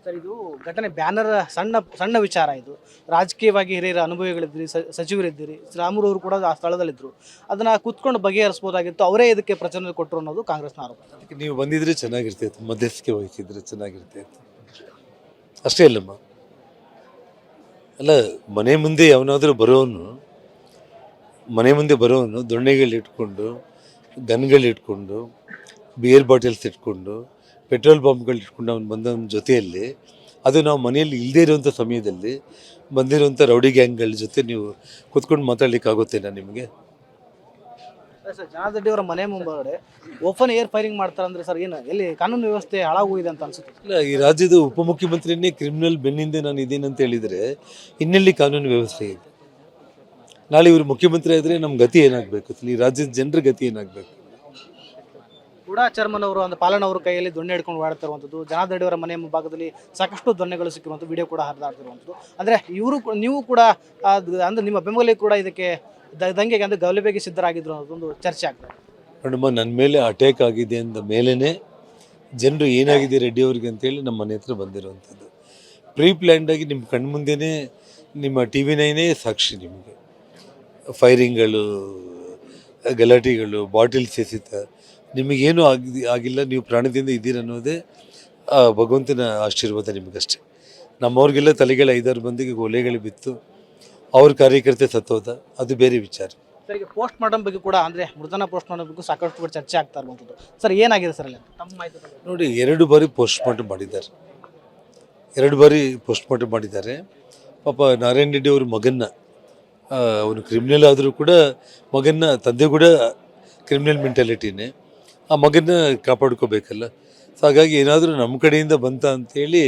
Sir, ಇದು ಘಟನೆ banner ಸಣ್ಣ ಸಣ್ಣ ವಿಚಾರ. ಇದು ರಾಜಕೀಯವಾಗಿ ಹಿರಿಯರ ಅನುಭವಿಗಳಿದ್ದೀರಿ, ಸಚಿವರಿದ್ದೀರಿ, ರಾಮುಲು ಅವರು ಕೂಡ ಆ ಸ್ಥಳದಲ್ಲಿದ್ದರು. ಅದನ್ನು ಕೂತ್ಕೊಂಡು ಬಗೆಹರಿಸ್ಬೋದಾಗಿತ್ತು. ಅವರೇ ಇದಕ್ಕೆ ಪ್ರಚೋದನೆ ಕೊಟ್ಟರು ಅನ್ನೋದು ಕಾಂಗ್ರೆಸ್ನ ಆರೋಪ. ಅದಕ್ಕೆ ನೀವು ಬಂದಿದ್ರೆ ಚೆನ್ನಾಗಿರ್ತಾಯಿತ್ತು, ಮಧ್ಯಸ್ಥಿಕೆ ವಹಿಸಿದ್ರೆ ಚೆನ್ನಾಗಿರ್ತಾಯಿತ್ತು. ಅಷ್ಟೇ ಅಲ್ಲಮ್ಮ. ಅಲ್ಲ, ಮನೆ ಮುಂದೆ ಬರೋನು ದೊಣ್ಣೆಗಳಿಟ್ಕೊಂಡು, ಗನ್ಗಳಿಟ್ಕೊಂಡು, ಬಿಯರ್ ಬಾಟಲ್ಸ್ ಇಟ್ಕೊಂಡು, ಪೆಟ್ರೋಲ್ ಬಾಂಬ್ಗಳು ಇಟ್ಕೊಂಡು ಅವ್ನು ಬಂದವನ ಜೊತೆಯಲ್ಲಿ, ಅದು ನಾವು ಮನೆಯಲ್ಲಿ ಇಲ್ಲದೇ ಇರುವಂಥ ಸಮಯದಲ್ಲಿ ಬಂದಿರುವಂಥ ರೌಡಿ ಗ್ಯಾಂಗ್ಗಳ ಜೊತೆ ನೀವು ಕೂತ್ಕೊಂಡು ಮಾತಾಡ್ಲಿಕ್ಕಾಗುತ್ತೇನಾ ನಿಮಗೆ? ಸರ್, ಜನಾರ್ದನ್ ಅವರ ಮನೆ ಮುಂಭಾಗಡೆ ಓಪನ್ ಏರ್ ಫೈರಿಂಗ್ ಮಾಡ್ತಾರೆ ಅಂದರೆ ಸರ್, ಏನು ಎಲ್ಲಿ ಕಾನೂನು ವ್ಯವಸ್ಥೆ ಹಾಳಾಗೋಗಿದೆ ಅಂತ ಅನ್ಸುತ್ತೆ? ಇಲ್ಲ, ಈ ರಾಜ್ಯದ ಉಪಮುಖ್ಯಮಂತ್ರಿನೇ ಕ್ರಿಮಿನಲ್ ಬೆನ್ನಿಂದ ನಾನು ಇದೇನಂತ ಹೇಳಿದರೆ ಇನ್ನೆಲ್ಲಿ ಕಾನೂನು ವ್ಯವಸ್ಥೆ ಇದೆ? ನಾಳೆ ಇವರು ಮುಖ್ಯಮಂತ್ರಿ ಆದರೆ ನಮ್ಮ ಗತಿ ಏನಾಗಬೇಕು? ಈ ರಾಜ್ಯದ ಜನರ ಗತಿ ಏನಾಗಬೇಕು? ಕೂಡ ಚರ್ಮನ್ ಅವರು ಒಂದು ಪಾಲನವರ ಕೈಯಲ್ಲಿ ದೊಣ್ಣೆ ಹಿಡ್ಕೊಂಡು ಓಡಾಡ್ತಿರುವಂಥದ್ದು, ಜನಾರ್ದನ್ ಅವರ ಮನೆ ಮುಂಭಾಗದಲ್ಲಿ ಸಾಕಷ್ಟು ದೊಣ್ಣೆಗಳು ಸಿಕ್ಕಿರುವಂಥ ವಿಡಿಯೋ ಕೂಡ ಹರಿದಾಡ್ತಿರುವಂಥದ್ದು. ಅಂದರೆ ನೀವು ಕೂಡ ಅಂದರೆ ನಿಮ್ಮ ಬೆಂಬಲಿಗೆ ಕೂಡ ಇದಕ್ಕೆ ದಂಗೆಗೆ ಅಂದರೆ ಗಲಭೆಗೆ ಸಿದ್ಧರಾಗಿದ್ರು ಅನ್ನೋದೊಂದು ಚರ್ಚೆ ಆಗ್ತದೆ. ನೋಡಮ್ಮ, ನನ್ನ ಮೇಲೆ ಅಟ್ಯಾಕ್ ಆಗಿದೆ ಅಂದ ಮೇಲೇ ಜನರು ಏನಾಗಿದೆ ರೆಡ್ಡಿ ಅವ್ರಿಗೆ ಅಂತೇಳಿ ನಮ್ಮ ಮನೆ ಹತ್ರ ಬಂದಿರುವಂಥದ್ದು. ಪ್ರೀ ಪ್ಲ್ಯಾಂಡಾಗಿ ನಿಮ್ಮ ಕಣ್ಮುಂದೆನೇ ನಿಮ್ಮ TV9 ಸಾಕ್ಷಿ. ನಿಮಗೆ ಫೈರಿಂಗ್ಗಳು, ಗಲಾಟೆಗಳು, ಬಾಟಿಲ್ಸ್ ಎಸೆತ, ನಿಮಗೇನು ಆಗಿಲ್ಲ, ನೀವು ಪ್ರಾಣದಿಂದ ಇದ್ದೀರ ಅನ್ನೋದೇ ಭಗವಂತನ ಆಶೀರ್ವಾದ ನಿಮಗಷ್ಟೇ. ನಮ್ಮವ್ರಿಗೆಲ್ಲ ತಲೆಗಳ 5-6 ಮಂದಿಗೆ ಒಲೆಗಳು ಬಿತ್ತು, ಅವ್ರ ಕಾರ್ಯಕರ್ತೆ ಸತ್ತೋದ, ಅದು ಬೇರೆ ವಿಚಾರ. ಸರ್, ಈಗ ಪೋಸ್ಟ್ ಮಾರ್ಟಮ್ ಬಗ್ಗೆ ಕೂಡ ಅಂದರೆ ಮೃತನ ಪೋಸ್ಟ್ ಮಾರ್ಟಮ್ ಬಗ್ಗೆ ಸಾಕಷ್ಟು ಕೂಡ ಚರ್ಚೆ ಆಗ್ತಾ ಇರುವಂಥದ್ದು. ಸರ್, ಏನಾಗಿದೆ ಸರ್ ಅಲ್ಲಿ ತಮ್ಮ ಮಾಹಿತಿ? ನೋಡಿ, 2 ಬಾರಿ ಪೋಸ್ಟ್ ಮಾರ್ಟಮ್ ಮಾಡಿದ್ದಾರೆ. 2 ಬಾರಿ ಪೋಸ್ಟ್ ಮಾರ್ಟಮ್ ಮಾಡಿದ್ದಾರೆ. ಪಾಪ ನಾರಾಯಣ ರೆಡ್ಡಿ ಅವ್ರ ಮಗನ್ನ, ಅವನು ಕ್ರಿಮಿನಲ್ ಆದರೂ ಕೂಡ ಮಗನ್ನ, ತಂದೆ ಕೂಡ ಕ್ರಿಮಿನಲ್ ಮೆಂಟಾಲಿಟಿನೇ, ಆ ಮಗನ್ನ ಕಾಪಾಡ್ಕೋಬೇಕಲ್ಲ. ಸೊ ಹಾಗಾಗಿ ಏನಾದರೂ ನಮ್ಮ ಕಡೆಯಿಂದ ಬಂತ ಅಂಥೇಳಿ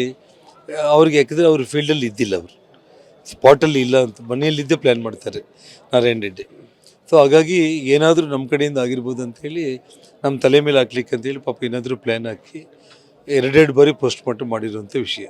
ಅವ್ರಿಗೆ, ಯಾಕಂದರೆ ಅವ್ರ ಫೀಲ್ಡಲ್ಲಿ ಇದ್ದಿಲ್ಲ, ಅವರು ಸ್ಪಾಟಲ್ಲಿ ಇಲ್ಲ ಅಂತ ಮನೆಯಲ್ಲಿದ್ದೇ ಪ್ಲ್ಯಾನ್ ಮಾಡ್ತಾರೆ ನಾರಾಯಣ ರೆಡ್ಡಿ. ಸೊ ಹಾಗಾಗಿ ಏನಾದರೂ ನಮ್ಮ ಕಡೆಯಿಂದ ಆಗಿರ್ಬೋದು ಅಂಥೇಳಿ ನಮ್ಮ ತಲೆ ಮೇಲೆ ಹಾಕ್ಲಿಕ್ಕೆ ಅಂತೇಳಿ ಪಾಪ ಏನಾದರೂ ಪ್ಲ್ಯಾನ್ ಹಾಕಿ 2 ಬಾರಿ ಪೋಸ್ಟ್ ಮಾರ್ಟಮ್ ಮಾಡಿರುವಂಥ ವಿಷಯ.